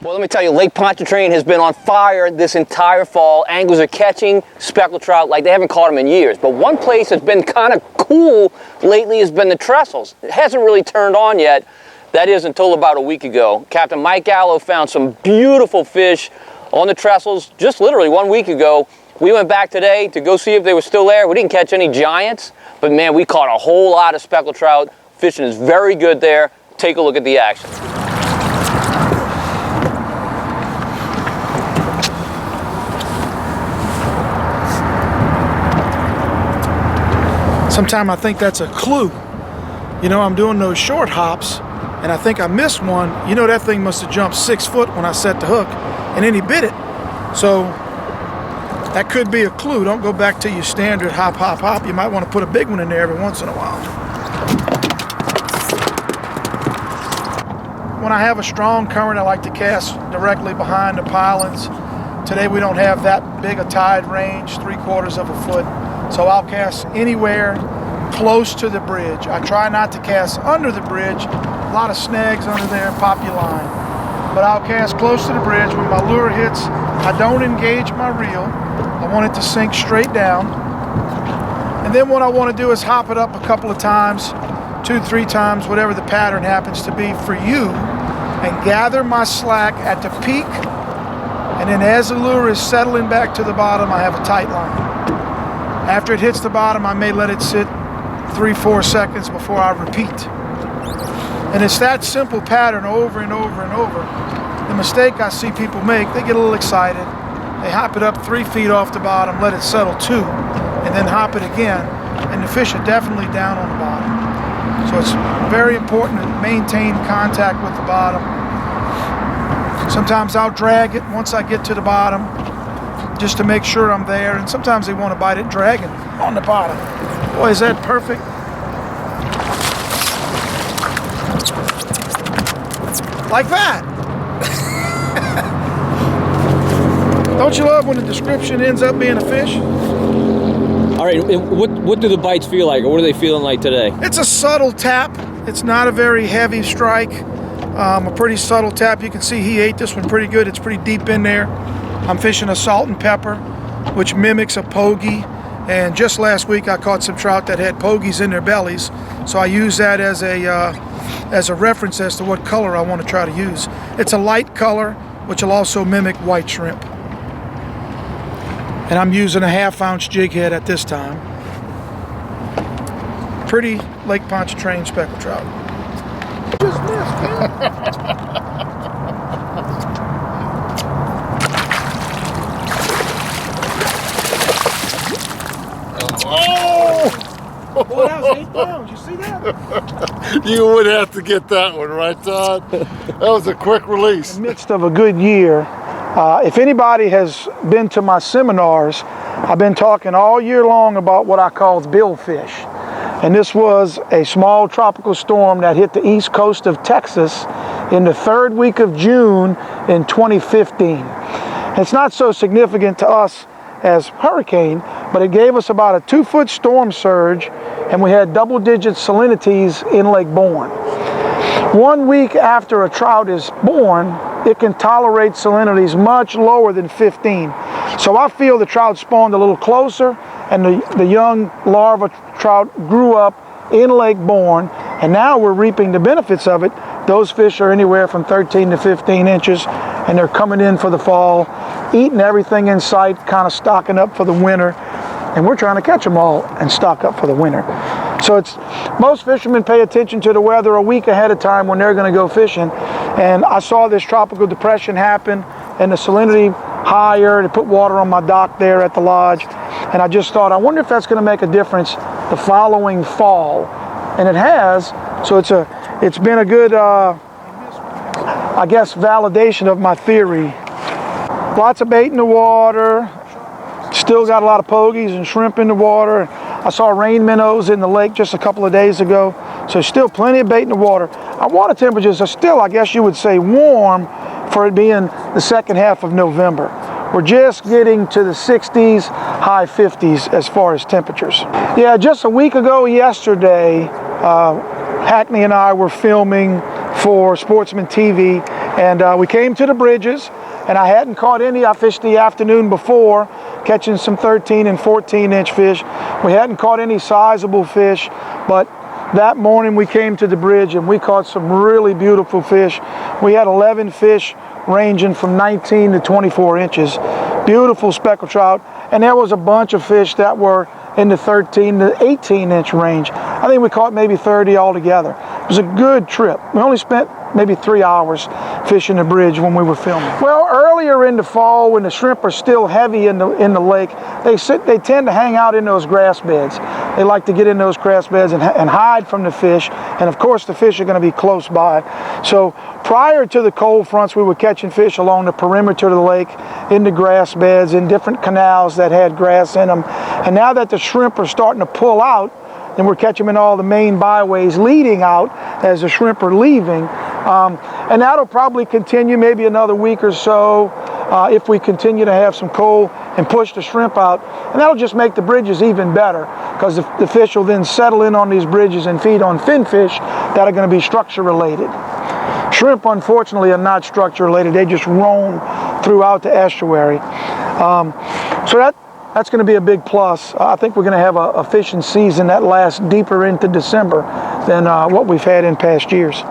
Well, let me tell you, Lake Pontchartrain has been on fire this entire fall. Anglers are catching speckled trout like they haven't caught them in years. But one place that's been kind of cool lately has been the trestles. It hasn't really turned on yet. That is until about a week ago. Captain Mike Gallo found some beautiful fish on the trestles just literally 1 week ago. We went back today to go see if they were still there. We didn't catch any giants, but man, we caught a whole lot of speckled trout. Fishing is very good there. Take a look at the action. Sometimes I think that's a clue. You know, I'm doing those short hops and I think I missed one. You know, that thing must have jumped 6 foot when I set the hook, and then he bit it. So that could be a clue. Don't go back to your standard hop, hop, hop. You might want to put a big one in there every once in a while. When I have a strong current, I like to cast directly behind the pilings. Today we don't have that big a tide range, 3/4 of a foot. So I'll cast anywhere close to the bridge. I try not to cast under the bridge. A lot of snags under there, pop your line. But I'll cast close to the bridge. When my lure hits, I don't engage my reel. I want it to sink straight down. And then what I want to do is hop it up a couple of times, 2-3 times, whatever the pattern happens to be for you, and gather my slack at the peak. And then as the lure is settling back to the bottom, I have a tight line. After it hits the bottom, I may let it sit 3-4 seconds before I repeat. And it's that simple pattern over and over and over. The mistake I see people make, they get a little excited. They hop it up 3 feet off the bottom, let it settle 2, and then hop it again. And the fish are definitely down on the bottom. So it's very important to maintain contact with the bottom. Sometimes I'll drag it once I get to the bottom, just to make sure I'm there, and sometimes they want to bite it dragging on the bottom. Boy, is that perfect. Like that. Don't you love when the description ends up being a fish? All right, what do the bites feel like, or what are they feeling like today? It's a subtle tap. It's not a very heavy strike. A pretty subtle tap. You can see he ate this one pretty good. It's pretty deep in there. I'm fishing a salt and pepper, which mimics a pogie. And just last week I caught some trout that had pogies in their bellies. So I use that as a reference as to what color I want to try to use. It's a light color, which will also mimic white shrimp. And I'm using a 1/2 ounce jig head at this time. Pretty Lake Pontchartrain speckled trout. Just missed, man. Boy, that was 8 pounds. You see that? You would have to get that one, right, Todd? That was a quick release. In the midst of a good year, if anybody has been to my seminars, I've been talking all year long about what I call billfish. And this was a small tropical storm that hit the east coast of Texas in the 3rd week of June in 2015. It's not so significant to us as hurricane, but it gave us about a 2-foot storm surge, and we had double-digit salinities in Lake Borgne. 1 week after a trout is born, it can tolerate salinities much lower than 15. So I feel the trout spawned a little closer, and the young larva trout grew up in Lake Borgne, and now we're reaping the benefits of it. Those fish are anywhere from 13 to 15 inches, and they're coming in for the fall, eating everything in sight, kind of stocking up for the winter, and we're trying to catch them all and stock up for the winter. So most fishermen pay attention to the weather a week ahead of time when they're going to go fishing, and I saw this tropical depression happen and the salinity higher. They put water on my dock there at the lodge, and I just thought, I wonder if that's going to make a difference the following fall, and it has. So it's been a good I guess validation of my theory. Lots of bait in the water, still got a lot of pogies and shrimp in the water. I saw rain minnows in the lake just a couple of days ago, so still plenty of bait in the water. Our water temperatures are still, I guess you would say, warm for it being the 2nd half of November. We're just getting to the 60s, high 50s as far as temperatures. Yeah, just a week ago yesterday, Hackney and I were filming for Sportsman TV, And we came to the bridges, and I hadn't caught any. I fished the afternoon before, catching some 13 and 14-inch fish. We hadn't caught any sizable fish, but that morning we came to the bridge and we caught some really beautiful fish. We had 11 fish ranging from 19 to 24 inches. Beautiful speckled trout, and there was a bunch of fish that were in the 13 to 18-inch range. I think we caught maybe 30 altogether. It was a good trip. We only spent maybe 3 hours fishing the bridge when we were filming. Well, earlier in the fall, when the shrimp are still heavy in the lake, they tend to hang out in those grass beds. They like to get in those grass beds and hide from the fish, and of course the fish are going to be close by. So prior to the cold fronts, we were catching fish along the perimeter of the lake, in the grass beds, in different canals that had grass in them. And now that the shrimp are starting to pull out, and we're catching them in all the main byways leading out as the shrimp are leaving. And that'll probably continue maybe another week or so if we continue to have some cold and push the shrimp out. And that'll just make the bridges even better, because the fish will then settle in on these bridges and feed on finfish that are going to be structure related. Shrimp, unfortunately, are not structure related. They just roam throughout the estuary. So that's going to be a big plus. I think we're going to have a fishing season that lasts deeper into December than what we've had in past years.